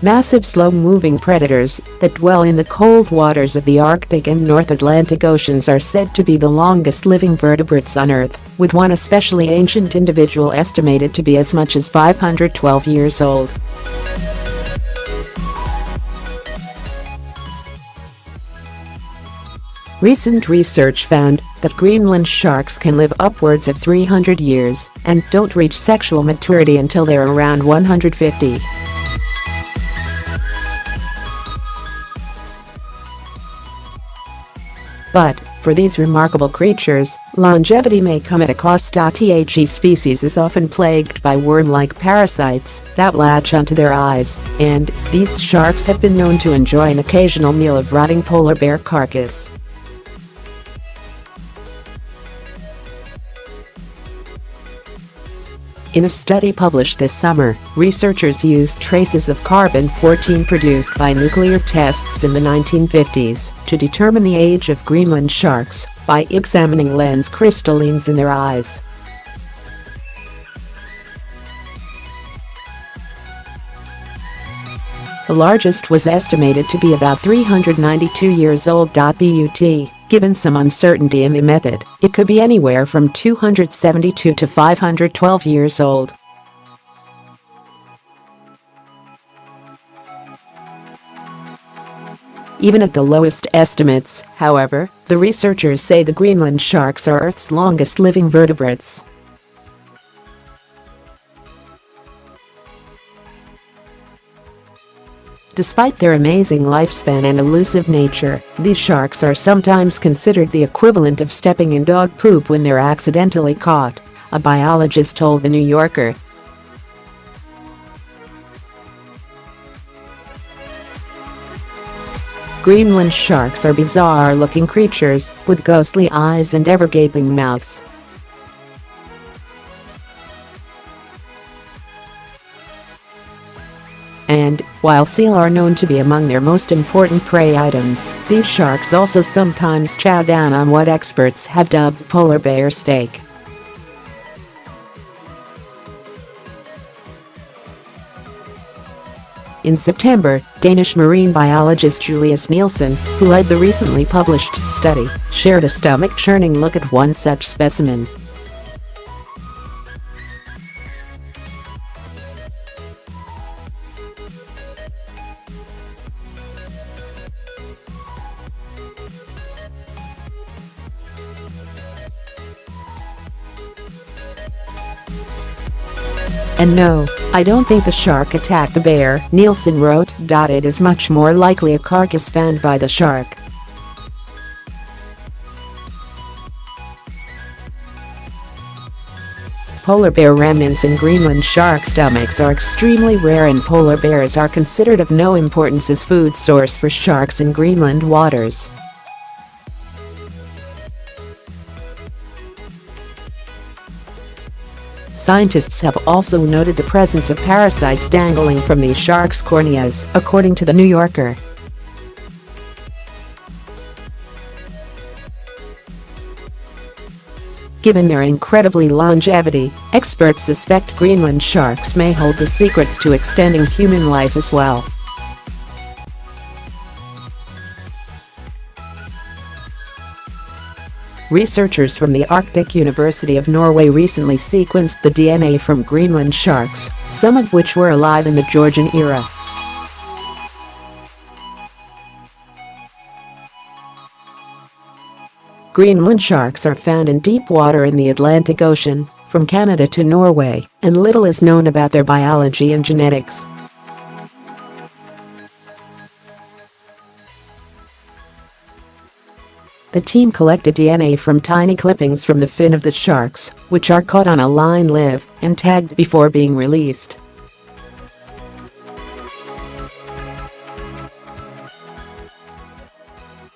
Massive slow-moving predators that dwell in the cold waters of the Arctic and North Atlantic Oceans are said to be the longest living vertebrates on Earth, with one especially ancient individual estimated to be as much as 512 years old. Recent research found that Greenland sharks can live upwards of 300 years and don't reach sexual maturity until they're around 150. But, for these remarkable creatures, longevity may come at a cost. The species is often plagued by worm-like parasites that latch onto their eyes, and these sharks have been known to enjoy an occasional meal of rotting polar bear carcass. In a study published this summer, researchers used traces of carbon-14 produced by nuclear tests in the 1950s to determine the age of Greenland sharks by examining lens crystallines in their eyes. The largest was estimated to be about 392 years old. But given some uncertainty in the method, it could be anywhere from 272 to 512 years old. Even at the lowest estimates, however, the researchers say the Greenland sharks are Earth's longest living vertebrates. Despite their amazing lifespan and elusive nature, these sharks are sometimes considered the equivalent of stepping in dog poop when they're accidentally caught, a biologist told The New Yorker. Greenland sharks are bizarre-looking creatures with ghostly eyes and ever-gaping mouths. And, while seal are known to be among their most important prey items, these sharks also sometimes chow down on what experts have dubbed polar bear steak. In September, Danish marine biologist Julius Nielsen, who led the recently published study, shared a stomach-churning look at one such specimen. And no, I don't think the shark attacked the bear, Nielsen wrote. It is much more likely a carcass found by the shark. Polar bear remnants in Greenland shark stomachs are extremely rare, and polar bears are considered of no importance as food source for sharks in Greenland waters. Scientists have also noted the presence of parasites dangling from these sharks' corneas, according to The New Yorker. Given their incredibly longevity, experts suspect Greenland sharks may hold the secrets to extending human life as well. Researchers from the Arctic University of Norway recently sequenced the DNA from Greenland sharks, some of which were alive in the Georgian era. Greenland sharks are found in deep water in the Atlantic Ocean, from Canada to Norway, and little is known about their biology and genetics. The team collected DNA from tiny clippings from the fin of the sharks, which are caught on a line live and tagged before being released.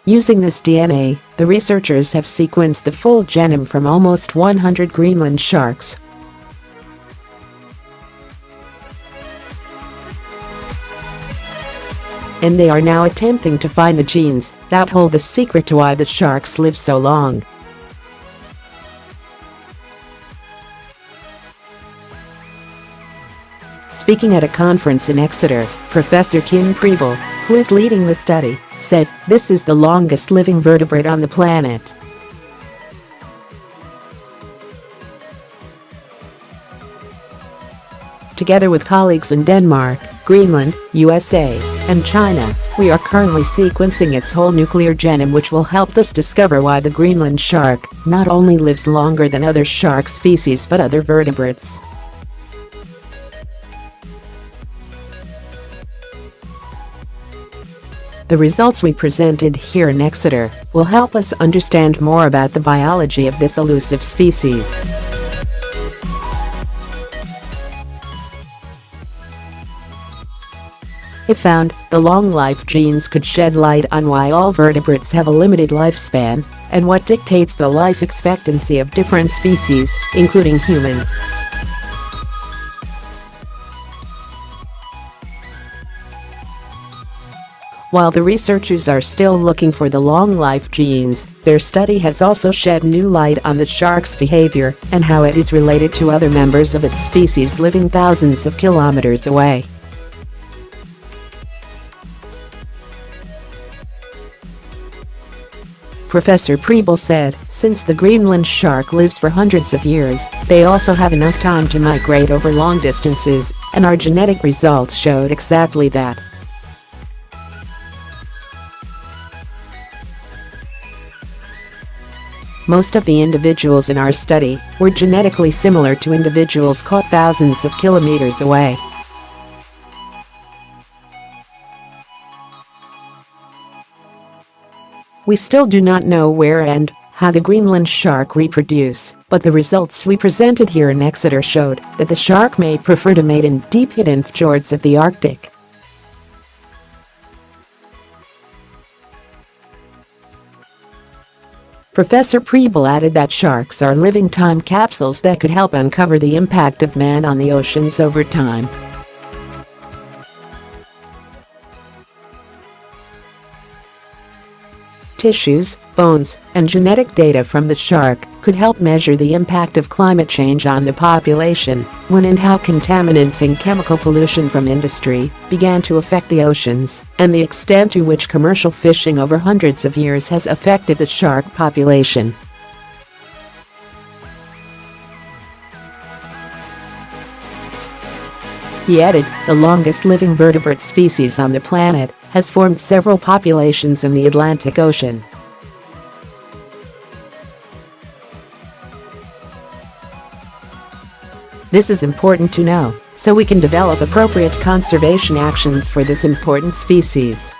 Using this DNA, the researchers have sequenced the full genome from almost 100 Greenland sharks. And they are now attempting to find the genes that hold the secret to why the sharks live so long. Speaking at a conference in Exeter, Professor Kim Preble, who is leading the study, said, "This is the longest living vertebrate on the planet." Together with colleagues in Denmark, Greenland, USA, and China, we are currently sequencing its whole nuclear genome, which will help us discover why the Greenland shark not only lives longer than other shark species but other vertebrates. The results we presented here in Exeter will help us understand more about the biology of this elusive species. It found the long life genes could shed light on why all vertebrates have a limited lifespan and what dictates the life expectancy of different species, including humans. While the researchers are still looking for the long life genes, their study has also shed new light on the shark's behavior and how it is related to other members of its species living thousands of kilometers away. Professor Preble said, "Since the Greenland shark lives for hundreds of years, they also have enough time to migrate over long distances, and our genetic results showed exactly that." Most of the individuals in our study were genetically similar to individuals caught thousands of kilometers away. We still do not know where and how the Greenland shark reproduce, but the results we presented here in Exeter showed that the shark may prefer to mate in deep hidden fjords of the Arctic. Professor Preble added that sharks are living time capsules that could help uncover the impact of man on the oceans over time. Tissues, bones, and genetic data from the shark could help measure the impact of climate change on the population, when and how contaminants and chemical pollution from industry began to affect the oceans, and the extent to which commercial fishing over hundreds of years has affected the shark population. He added, "The longest living vertebrate species on the planet has formed several populations in the Atlantic Ocean." This is important to know, so we can develop appropriate conservation actions for this important species.